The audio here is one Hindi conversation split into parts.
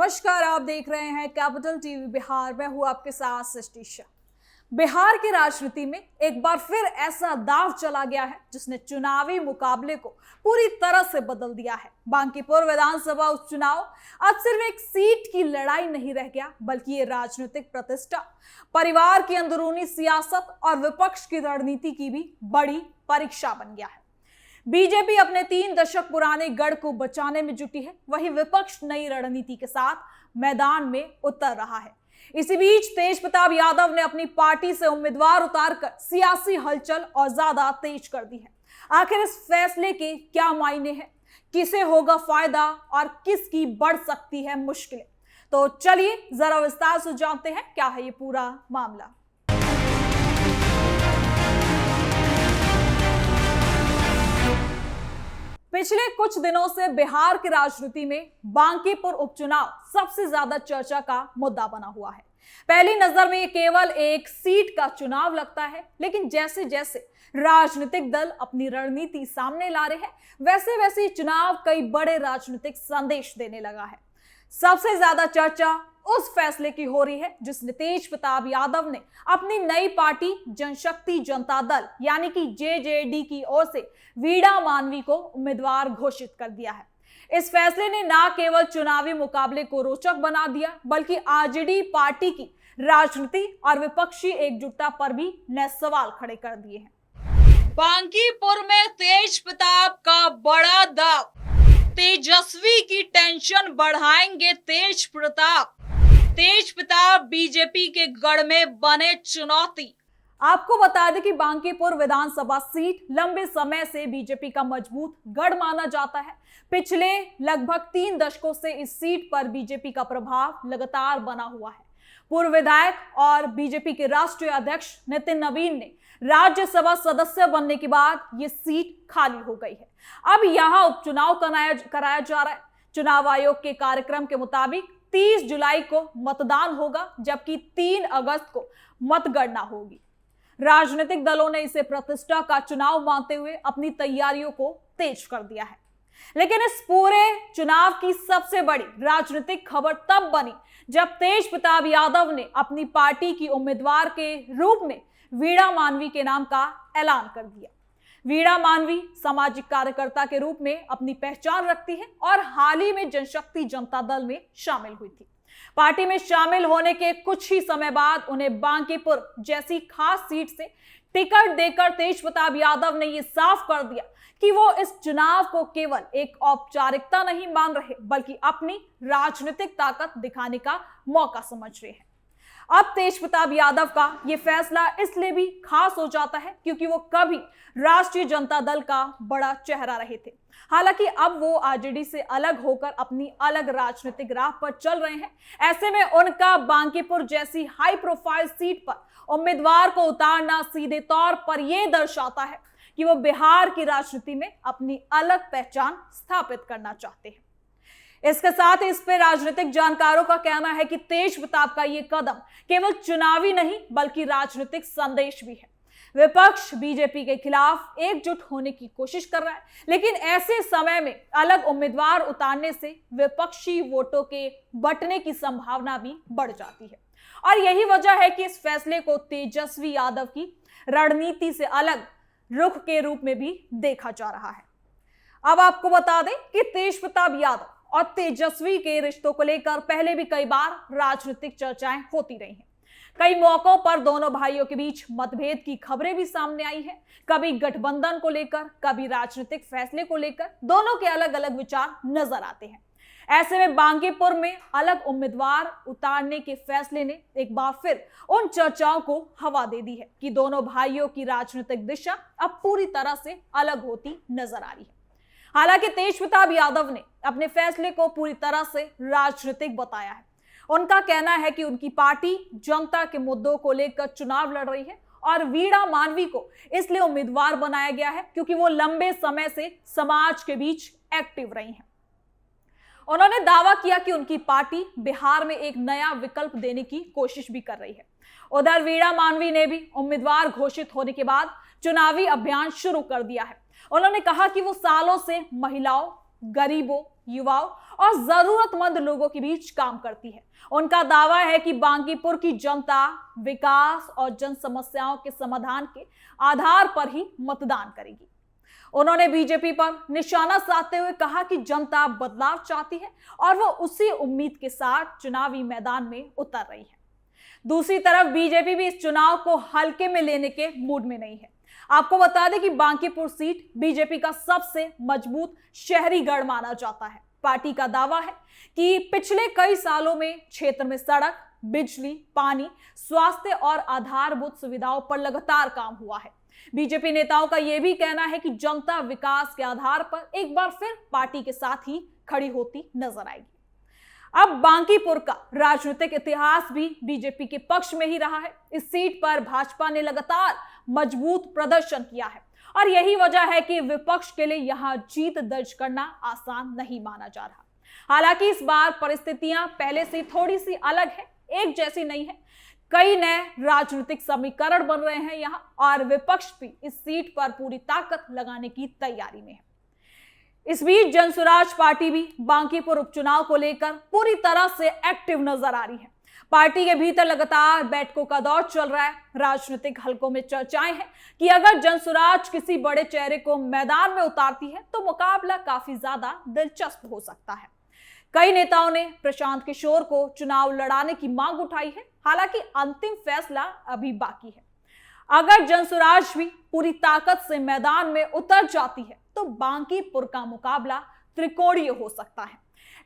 नमस्कार, आप देख रहे हैं कैपिटल टीवी बिहार। मैं हूं आपके साथ सृष्टि शाह। बिहार की राजनीति में एक बार फिर ऐसा दांव चला गया है जिसने चुनावी मुकाबले को पूरी तरह से बदल दिया है। बांकीपुर विधानसभा उपचुनाव अब सिर्फ एक सीट की लड़ाई नहीं रह गया, बल्कि ये राजनीतिक प्रतिष्ठा, परिवार की अंदरूनी सियासत और विपक्ष की रणनीति की भी बड़ी परीक्षा बन गया है। बीजेपी अपने 3 दशक पुराने गढ़ को बचाने में जुटी है, वहीं विपक्ष नई रणनीति के साथ मैदान में उतर रहा है। इसी बीच तेजप्रताप यादव ने अपनी पार्टी से उम्मीदवार उतारकर सियासी हलचल और ज्यादा तेज कर दी है। आखिर इस फैसले के क्या मायने हैं, किसे होगा फायदा और किसकी बढ़ सकती है मुश्किलें? तो चलिए जरा विस्तार से जानते हैं क्या है ये पूरा मामला। पिछले कुछ दिनों से बिहार की राजनीति में बांकीपुर उपचुनाव सबसे ज्यादा चर्चा का मुद्दा बना हुआ है। पहली नजर में ये केवल एक सीट का चुनाव लगता है, लेकिन जैसे जैसे राजनीतिक दल अपनी रणनीति सामने ला रहे हैं, वैसे वैसे चुनाव कई बड़े राजनीतिक संदेश देने लगा है। सबसे ज्यादा चर्चा उस फैसले की हो रही है जिसने तेजप्रताप यादव ने अपनी नई पार्टी जनशक्ति जनता दल यानी कि जेजेडी की ओर से वीणा मानवी को उम्मीदवार घोषित कर दिया है। इस फैसले ने न केवल चुनावी मुकाबले को रोचक बना दिया, बल्कि आरजेडी पार्टी की राजनीति और विपक्षी एकजुटता पर भी नए सवाल खड़े कर दिए हैं। बांकीपुर में तेजप्रताप का बड़ा दाव, तेजस्वी की टेंशन बढ़ाएंगे तेजप्रताप बीजेपी के गढ़ में बने चुनौती। आपको बता दें कि बांकीपुर विधानसभा सीट लंबे समय से बीजेपी का मजबूत गढ़ माना जाता है। पिछले लगभग 3 दशकों से इस सीट पर बीजेपी का प्रभाव लगातार बना हुआ है। पूर्व विधायक और बीजेपी के राष्ट्रीय अध्यक्ष नितिन नवीन ने राज्यसभा सदस्य बनने के बाद ये सीट खाली हो गई है। अब यहां उपचुनाव कराया जा रहा है। चुनाव आयोग के कार्यक्रम के मुताबिक 30 जुलाई को मतदान होगा, जबकि 3 अगस्त को मतगणना होगी। राजनीतिक दलों ने इसे प्रतिष्ठा का चुनाव मानते हुए अपनी तैयारियों को तेज कर दिया है। लेकिन इस पूरे चुनाव की सबसे बड़ी राजनीतिक खबर तब बनी जब तेजप्रताप यादव ने अपनी पार्टी की उम्मीदवार के रूप में वीणा मानवी के नाम का ऐलान कर दिया। वीणा मानवी सामाजिक कार्यकर्ता के रूप में अपनी पहचान रखती है और हाल ही में जनशक्ति जनता दल में शामिल हुई थी। पार्टी में शामिल होने के कुछ ही समय बाद उन्हें बांकीपुर जैसी खास सीट से टिकट देकर तेजप्रताप यादव ने यह साफ कर दिया कि वो इस चुनाव को केवल एक औपचारिकता नहीं मान रहे, बल्कि अपनी राजनीतिक ताकत दिखाने का मौका समझ रहे हैं। अब तेजप्रताप यादव का यह फैसला इसलिए भी खास हो जाता है क्योंकि वो कभी राष्ट्रीय जनता दल का बड़ा चेहरा रहे थे। हालांकि अब वो आरजेडी से अलग होकर अपनी अलग राजनीतिक राह पर चल रहे हैं। ऐसे में उनका बांकीपुर जैसी हाई प्रोफाइल सीट पर उम्मीदवार को उतारना सीधे तौर पर यह दर्शाता है कि वो बिहार की राजनीति में अपनी अलग पहचान स्थापित करना चाहते हैं। इसके साथ इस पे राजनीतिक जानकारों का कहना है कि तेजप्रताप का ये कदम केवल चुनावी नहीं बल्कि राजनीतिक संदेश भी है। विपक्ष बीजेपी के खिलाफ एकजुट होने की कोशिश कर रहा है, लेकिन ऐसे समय में अलग उम्मीदवार उतारने से विपक्षी वोटों के बंटने की संभावना भी बढ़ जाती है। और यही वजह है कि इस फैसले को तेजस्वी यादव की रणनीति से अलग रुख के रूप में भी देखा जा रहा है। अब आपको बता दें कि तेजप्रताप यादव और तेजस्वी के रिश्तों को लेकर पहले भी कई बार राजनीतिक चर्चाएं होती रही हैं। कई मौकों पर दोनों भाइयों के बीच मतभेद की खबरें भी सामने आई हैं। कभी गठबंधन को लेकर, कभी राजनीतिक फैसले को लेकर दोनों के अलग अलग विचार नजर आते हैं। ऐसे में बांकीपुर में अलग उम्मीदवार उतारने के फैसले ने एक बार फिर उन चर्चाओं को हवा दे दी है कि दोनों भाइयों की राजनीतिक दिशा अब पूरी तरह से अलग होती नजर आ रही है। हालांकि तेजप्रताप यादव ने अपने फैसले को पूरी तरह से राजनीतिक बताया है। उनका कहना है कि उनकी पार्टी जनता के मुद्दों को लेकर चुनाव लड़ रही है और वीणा मानवी को इसलिए उम्मीदवार बनाया गया है क्योंकि वो लंबे समय से समाज के बीच एक्टिव रही हैं। उन्होंने दावा किया कि उनकी पार्टी बिहार में एक नया विकल्प देने की कोशिश भी कर रही है। उधर वीणा मानवी ने भी उम्मीदवार घोषित होने के बाद चुनावी अभियान शुरू कर दिया है। उन्होंने कहा कि वो सालों से महिलाओं, गरीबों, युवाओं और जरूरतमंद लोगों के बीच काम करती है। उनका दावा है कि बांकीपुर की जनता विकास और जन समस्याओं के समाधान के आधार पर ही मतदान करेगी। उन्होंने बीजेपी पर निशाना साधते हुए कहा कि जनता बदलाव चाहती है और वो उसी उम्मीद के साथ चुनावी मैदान में उतर रही है। दूसरी तरफ बीजेपी भी इस चुनाव को हल्के में लेने के मूड में नहीं है। आपको बता दें कि बांकीपुर सीट बीजेपी का सबसे मजबूत शहरी गढ़ माना जाता है। पार्टी का दावा है कि पिछले कई सालों में क्षेत्र में सड़क, बिजली, पानी, स्वास्थ्य और आधारभूत सुविधाओं पर लगातार काम हुआ है। बीजेपी नेताओं का यह भी कहना है कि जनता विकास के आधार पर एक बार फिर पार्टी के साथ ही खड़ी होती नजर आएगी। अब बांकीपुर का राजनीतिक इतिहास भी बीजेपी के पक्ष में ही रहा है। इस सीट पर भाजपा ने लगातार मजबूत प्रदर्शन किया है और यही वजह है कि विपक्ष के लिए यहां जीत दर्ज करना आसान नहीं माना जा रहा। हालांकि इस बार परिस्थितियां पहले से थोड़ी सी अलग है, एक जैसी नहीं है। कई नए राजनीतिक समीकरण बन रहे हैं यहां और विपक्ष भी इस सीट पर पूरी ताकत लगाने की तैयारी में है। इस बीच जनसुराज पार्टी भी बांकीपुर उपचुनाव को लेकर पूरी तरह से एक्टिव नजर आ रही है। पार्टी के भीतर लगातार बैठकों का दौर चल रहा है। राजनीतिक हलकों में चर्चाएं हैं कि अगर जनसुराज किसी बड़े चेहरे को मैदान में उतारती है तो मुकाबला काफी ज्यादा दिलचस्प हो सकता है। कई नेताओं ने प्रशांत किशोर को चुनाव लड़ाने की मांग उठाई है। हालांकि अंतिम फैसला अभी बाकी है। अगर जनसुराज भी पूरी ताकत से मैदान में उतर जाती है तो बांकीपुर का मुकाबला त्रिकोणीय हो सकता है।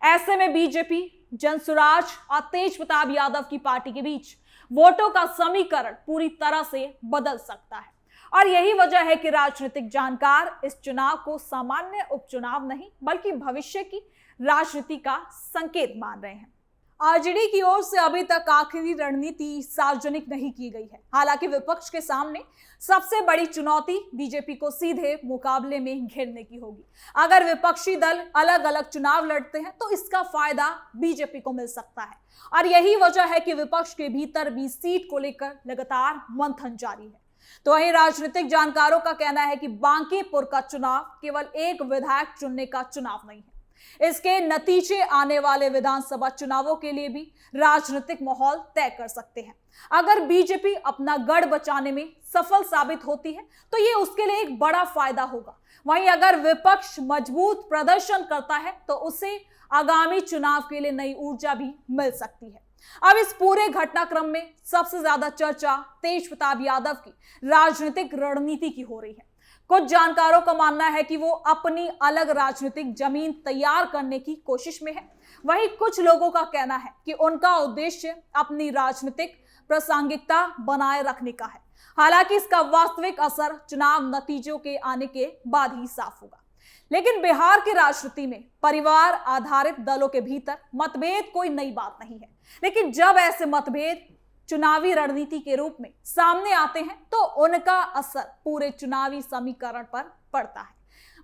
ऐसे में बीजेपी, जनसुराज और तेज प्रताप यादव की पार्टी के बीच वोटों का समीकरण पूरी तरह से बदल सकता है और यही वजह है कि राजनीतिक जानकार इस चुनाव को सामान्य उपचुनाव नहीं बल्कि भविष्य की राजनीति का संकेत मान रहे हैं। आरजेडी की ओर से अभी तक आखिरी रणनीति सार्वजनिक नहीं की गई है। हालांकि विपक्ष के सामने सबसे बड़ी चुनौती बीजेपी को सीधे मुकाबले में घेरने की होगी। अगर विपक्षी दल अलग अलग चुनाव लड़ते हैं तो इसका फायदा बीजेपी को मिल सकता है और यही वजह है कि विपक्ष के भीतर भी सीट को लेकर लगातार मंथन जारी है। तो वहीं राजनीतिक जानकारों का कहना है कि बांकीपुर का चुनाव केवल एक विधायक चुनने का चुनाव नहीं है। इसके नतीजे आने वाले विधानसभा चुनावों के लिए भी राजनीतिक माहौल तय कर सकते हैं। अगर बीजेपी अपना गढ़ बचाने में सफल साबित होती है तो ये उसके लिए एक बड़ा फायदा होगा। वहीं अगर विपक्ष मजबूत प्रदर्शन करता है तो उसे आगामी चुनाव के लिए नई ऊर्जा भी मिल सकती है। अब इस पूरे घटनाक्रम में सबसे ज्यादा चर्चा तेज प्रताप यादव की राजनीतिक रणनीति की हो रही है। कुछ जानकारों का मानना है कि वो अपनी अलग राजनीतिक जमीन तैयार करने की कोशिश में है। वहीं कुछ लोगों का कहना है कि उनका उद्देश्य अपनी राजनीतिक प्रासंगिकता बनाए रखने का है। हालांकि इसका वास्तविक असर चुनाव नतीजों के आने के बाद ही साफ होगा। लेकिन बिहार की राजनीति में परिवार आधारित दलों के भीतर मतभेद कोई नई बात नहीं है, लेकिन जब ऐसे मतभेद चुनावी रणनीति के रूप में सामने आते हैं तो उनका असर पूरे चुनावी समीकरण पर पड़ता है।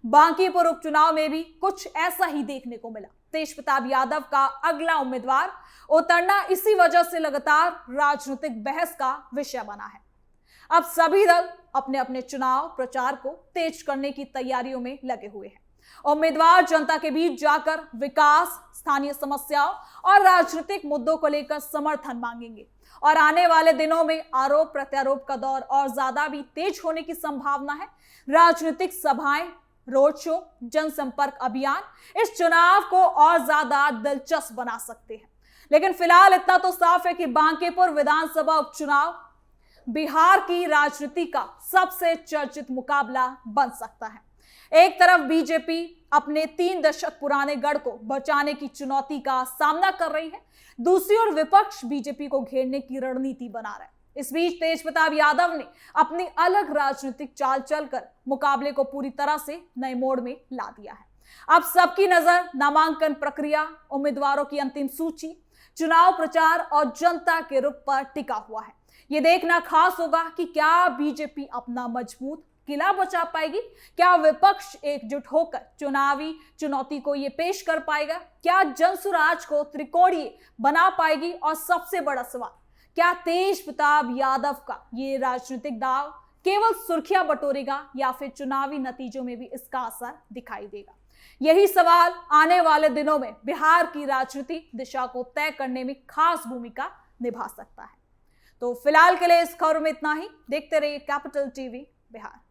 बांकीपुर उपचुनाव में भी कुछ ऐसा ही देखने को मिला। तेज प्रताप यादव का अगला उम्मीदवार उतरना इसी वजह से लगातार राजनीतिक बहस का विषय बना है। अब सभी दल अपने अपने चुनाव प्रचार को तेज करने की तैयारियों में लगे हुए हैं। उम्मीदवार जनता के बीच जाकर विकास, स्थानीय समस्याओं और राजनीतिक मुद्दों को लेकर समर्थन मांगेंगे और आने वाले दिनों में आरोप प्रत्यारोप का दौर और ज्यादा भी तेज होने की संभावना है। राजनीतिक सभाएं, रोड शो, जनसंपर्क अभियान इस चुनाव को और ज्यादा दिलचस्प बना सकते हैं। लेकिन फिलहाल इतना तो साफ है कि बांकीपुर विधानसभा उपचुनाव बिहार की राजनीति का सबसे चर्चित मुकाबला बन सकता है। एक तरफ बीजेपी अपने 3 दशक पुराने गढ़ को बचाने की चुनौती का सामना कर रही है, दूसरी ओर विपक्ष बीजेपी को घेरने की रणनीति बना रहा है। इस बीच तेज प्रताप यादव ने अपनी अलग राजनीतिक चाल चलकर मुकाबले को पूरी तरह से नए मोड़ में ला दिया है। अब सबकी नजर नामांकन प्रक्रिया, उम्मीदवारों की अंतिम सूची, चुनाव प्रचार और जनता के रुख पर टिका हुआ है। यह देखना खास होगा कि क्या बीजेपी अपना मजबूत किला बचा पाएगी, क्या विपक्ष एकजुट होकर चुनावी चुनौती को ये पेश कर पाएगा, क्या जनसुराज को त्रिकोणीय बना पाएगी और सबसे बड़ा सवाल, क्या तेज प्रताप यादव का ये राजनीतिक दाव केवल सुर्खियां बटोरेगा या फिर चुनावी नतीजों में भी इसका असर दिखाई देगा। यही सवाल आने वाले दिनों में बिहार की राजनीति दिशा को तय करने में खास भूमिका निभा सकता है। तो फिलहाल के लिए इस खबर में इतना ही। देखते रहिए कैपिटल टीवी बिहार।